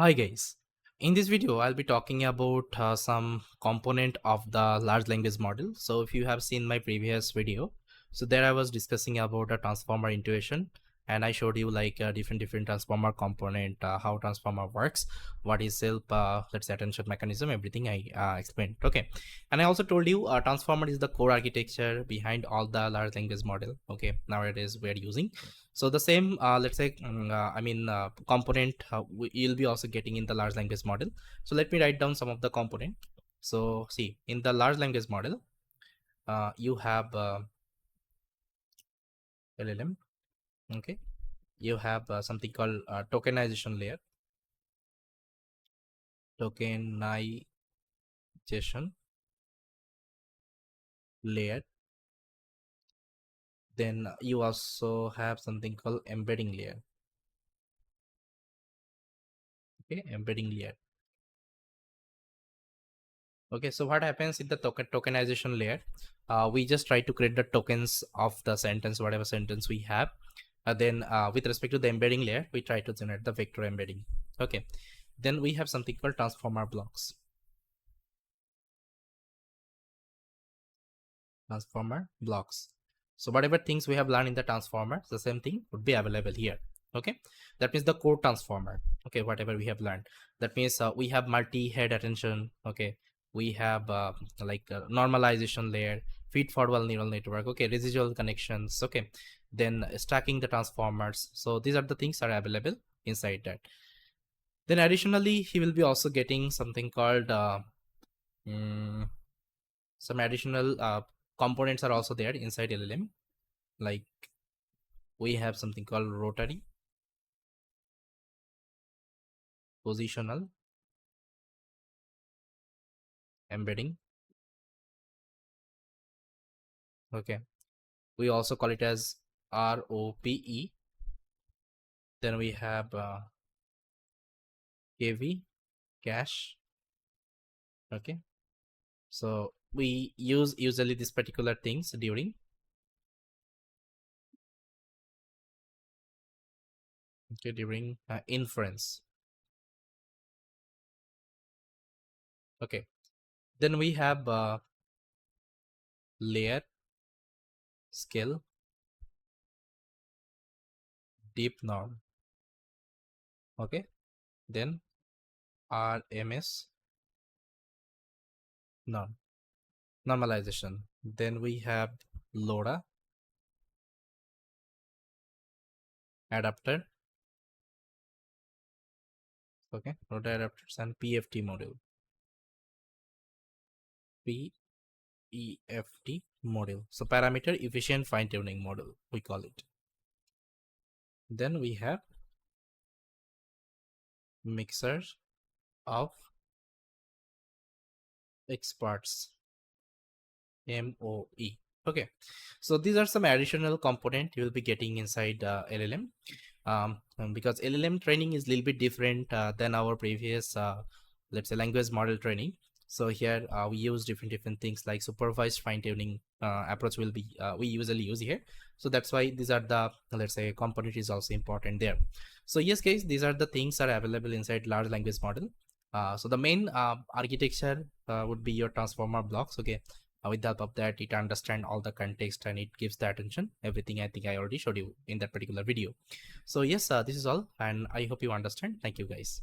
Hi guys, in this video I'll be talking about some component of the large language model. So if you have seen my previous video, so there I was discussing about a transformer intuition, and I showed you like different transformer component, how transformer works, what is help, let's say attention mechanism, everything I explained. Okay, and I also told you transformer is the core architecture behind all the large language model. Okay, nowadays we're using. So the same, let's say, component you'll be also getting in the large language model. So let me write down some of the component. So see, in the large language model, you have LLM. Okay, you have something called tokenization layer. Tokenization layer. Then you also have something called embedding layer. Okay, embedding layer. Okay, so what happens in the tokenization layer? We just try to create the tokens of the sentence, whatever sentence we have. Then with respect to the embedding layer, we try to generate the vector embedding. Okay, then we have something called transformer blocks. Transformer blocks. So whatever things we have learned in the transformer, the same thing would be available here. Okay, that means the core transformer. Okay, whatever we have learned, that means we have multi-head attention. Okay, we have normalization layer, feed forward neural network. Okay, residual connections. Okay, then stacking the transformers. So these are the things are available inside that. Then additionally, he will be also getting something called some additional components are also there inside LLM. Like we have something called rotary, positional, embedding. Okay, we also call it as ROPE. Then we have KV, cache. Okay, so we use usually this particular things during inference. Okay, then we have layer, scale, deep norm. Okay, then RMS norm, normalization. Then we have LoRa, adapter. Okay, LoRa adapters and PFT module. PEFT module. So parameter efficient fine tuning module, we call it. Then we have mixer of experts, MOE. Okay, so these are some additional component you will be getting inside LLM. Because LLM training is a little bit different than our previous, let's say, language model training. So here we use different things like supervised fine tuning approach will be we usually use here. So that's why these are the, let's say, component is also important there. So yes guys, these are the things are available inside large language model. So the main architecture would be your transformer blocks. Okay, with the help of that it understand all the context and it gives the attention everything. I think I already showed you in that particular video. So yes, this is all, and I hope you understand. Thank you guys.